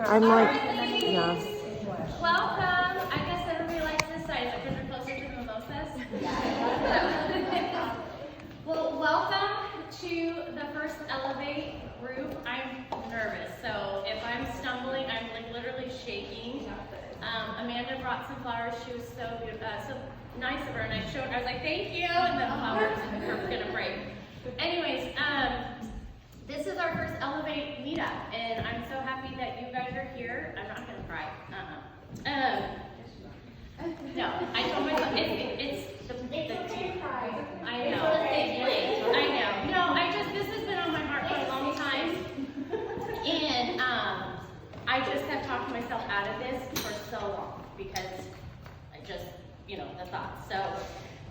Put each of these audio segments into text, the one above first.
I'm like, Alright, yeah. welcome. I guess everybody likes this side because we're closer to the mimosas. Well, welcome to the first Elevate group. I'm nervous, so if I'm stumbling, I'm like literally shaking. Amanda brought some flowers. She was so beautiful, so nice of her, and I showed her. I was like, "Thank you," and the flowers were gonna break. Anyways, this is our first Elevate meetup, and I'm so happy that you guys are here. I'm not gonna cry. No, I told myself it's the I know. I know. No, this has been on my heart for a long time, and I just have talked myself out of this for so long because I just, the thoughts. So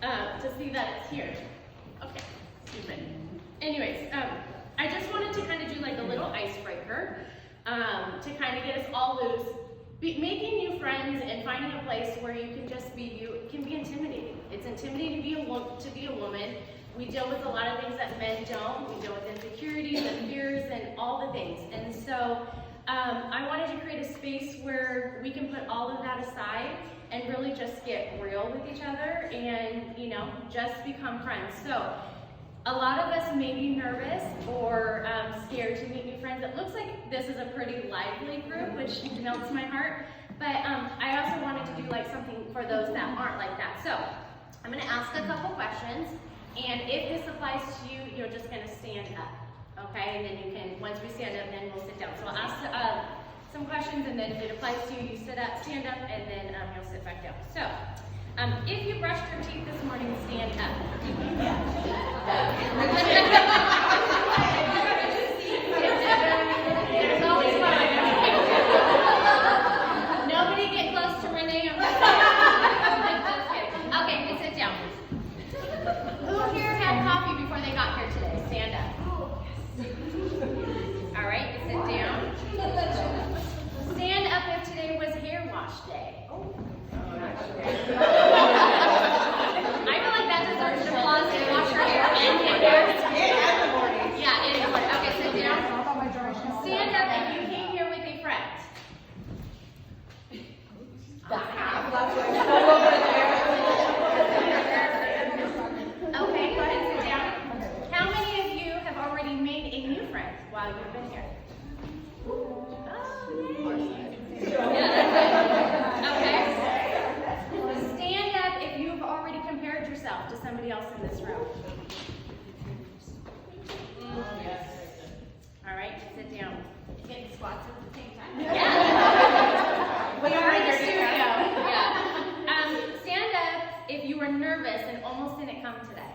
to see that it's here. Okay, stupid. Anyways, I just wanted to kind of do like a little icebreaker to kind of get us all loose. Making new friends and finding a place where you can just be you can be intimidating. It's intimidating to be a woman. We deal with a lot of things that men don't. We deal with insecurities and fears and all the things. And so I wanted to create a space where we can put all of that aside and really just get real with each other and, just become friends. So a lot of us may be nervous or scared to meet new friends. It looks like this is a pretty lively group, which melts my heart. But I also wanted to do like something for those that aren't like that. So I'm going to ask a couple questions, and if this applies to you, you're just going to stand up, okay? And then you can, once we stand up, then we'll sit down. So I'll ask some questions, and then if it applies to you, you stand up, and then you'll sit back down. So. If you brushed your teeth this morning, stand up. There's always one. Nobody get close to Renee. I'm just kidding. Okay, sit down. Who here had coffee before they got here today? Stand up. All right, sit down. Stand up if today was hair wash day. I feel like that deserves an applause to wash your hair and get hair. Yeah, it is. Okay, sit down. Stand up if you came here with a friend. Okay, go ahead and sit down. How many of you have already made a new friend while you've been here? Okay. Stand up if you've already compared yourself to somebody else in this room. All right, sit down. Getting squats at the same time. Yeah. We are in the studio. Yeah. Stand up if you were nervous and almost didn't come today.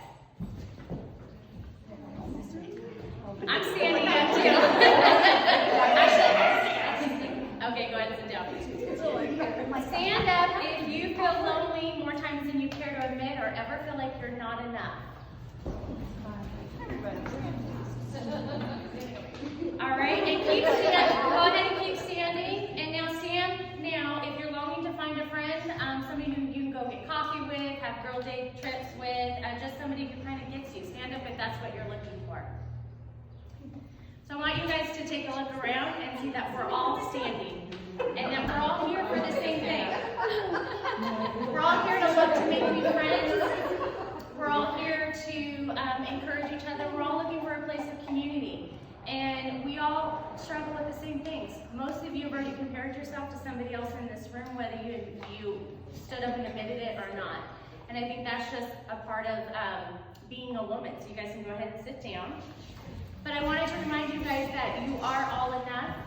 I'm standing up too. Okay, go ahead and sit down. Stand up if you feel lonely more times than you care to admit or ever feel like you're not enough. All right, and keep standing. Go ahead and keep standing. And now stand now if you're longing to find a friend, somebody who you can go get coffee with, have girl day trips with, just somebody who kind of gets you. Stand up if that's what you're looking for. So I want you guys to take a look around and see that we're all standing. And that we're all here for the same thing. We're all here to look to make new friends. We're all here to encourage each other. We're all looking for a place of community. And we all struggle with the same things. Most of you have already compared yourself to somebody else in this room, whether you stood up and admitted it or not. And I think that's just a part of being a woman. So you guys can go ahead and sit down. But I wanted to remind you guys that you are all enough,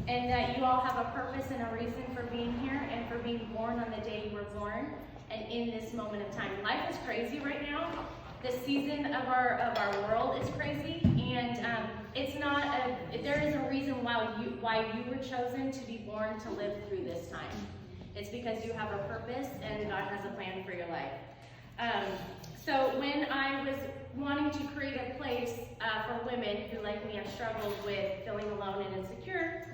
and that you all have a purpose and a reason for being here and for being born on the day you were born and in this moment of time. Life is crazy right now. The season of our world is crazy, and there is a reason why you were chosen to be born to live through this time. It's because you have a purpose and God has a plan for your life. So when I was wanting to create a place for women who, like me, have struggled with feeling alone and insecure,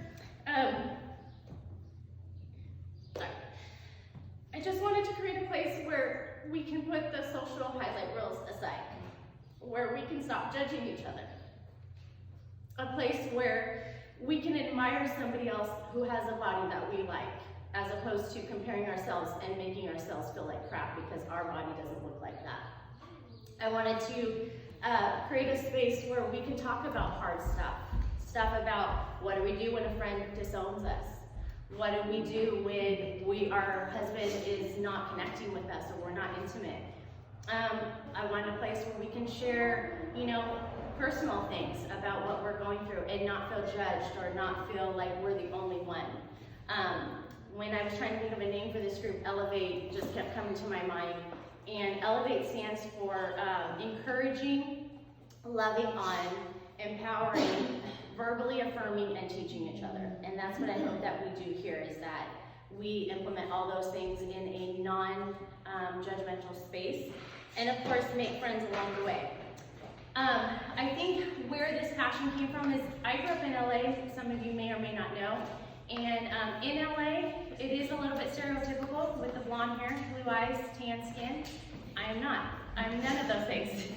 I just wanted to create a place where we can put the social highlight reels aside, where we can stop judging each other. A place where we can admire somebody else who has a body that we like, as opposed to comparing ourselves and making ourselves feel like crap because our body doesn't look like that. I wanted to create a space where we can talk about hard stuff about what do we do when a friend disowns us? What do we do when our husband is not connecting with us or we're not intimate? I wanted a place where we can share, personal things about what we're going through and not feel judged or not feel like we're the only one. When I was trying to think of a name for this group, Elevate just kept coming to my mind. And Elevate stands for encouraging, loving on, empowering, verbally affirming, and teaching each other. And that's what I hope that we do here, is that we implement all those things in a non-judgmental space. And of course, make friends along the way. I think where this passion came from is I grew up in LA, some of you may or may not know. And in LA, it is a little bit stereotypical with the blonde hair, blue eyes, tan skin. I am not. I'm none of those things.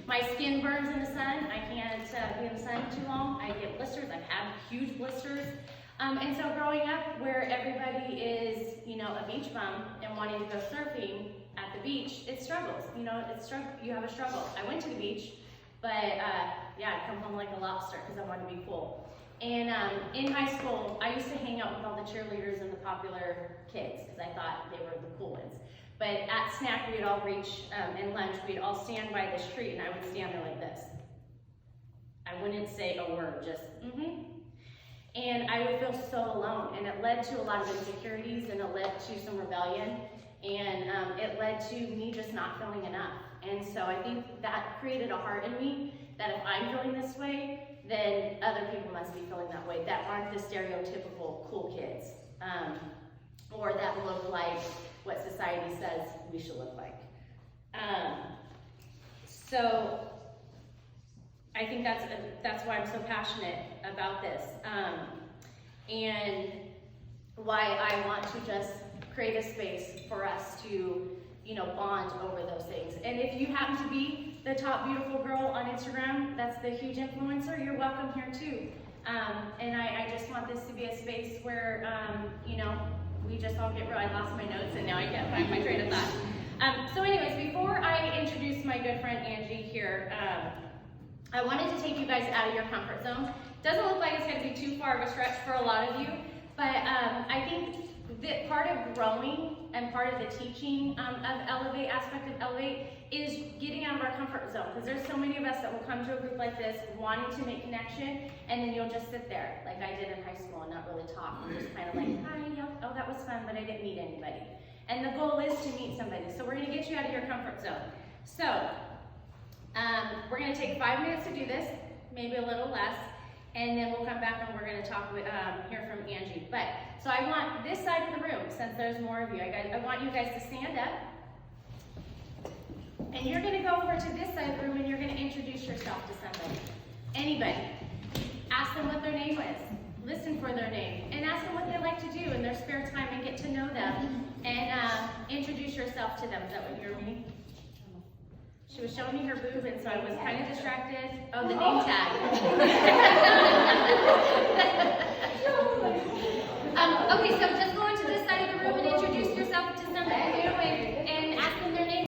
My skin burns in the sun. I can't be in the sun too long. I get blisters. I've had huge blisters. And so growing up where everybody is, a beach bum and wanting to go surfing at the beach, it struggles. You have a struggle. I went to the beach, but I'd come home like a lobster because I wanted to be cool. And in high school, I used to hang out with all the cheerleaders and the popular kids because I thought they were the cool ones. But at snack, we'd all reach, and lunch, we'd all stand by this tree, and I would stand there like this. I wouldn't say a word, just And I would feel so alone, and it led to a lot of insecurities, and it led to some rebellion, and it led to me just not feeling enough. And so I think that created a heart in me that if I'm feeling this way, then other people must be feeling that way, that aren't the stereotypical cool kids, or that look like what society says we should look like. So I think that's why I'm so passionate about this, and why I want to just create a space for us to, bond over those things. And if you happen to be the top beautiful girl on Instagram, that's the huge influencer, you're welcome here too. And I just want this to be a space where, we just all get real. I lost my notes and now I can't find my train of thought. So anyways, before I introduce my good friend Angie here, I wanted to take you guys out of your comfort zone. Doesn't look like it's going to be too far of a stretch for a lot of you, but I think that part of growing and part of the teaching of Elevate, aspect of Elevate, is getting out of our comfort zone. Because there's so many of us that will come to a group like this wanting to make connection, and then you'll just sit there like I did in high school and not really talk. You're just kind of like, hi, oh, that was fun, but I didn't meet anybody. And the goal is to meet somebody. So we're going to get you out of your comfort zone. So we're going to take 5 minutes to do this, maybe a little less. And then we'll come back and we're going to talk with, hear from Angie. So I want this side of the room, since there's more of you, I want you guys to stand up. And you're going to go over to this side of the room and you're going to introduce yourself to somebody. Anybody. Ask them what their name is. Listen for their name. And ask them what they like to do in their spare time and get to know them. And introduce yourself to them. Is that what you're reading? She was showing me her boob, and so I was kind of distracted. Oh, the name tag. Okay, so just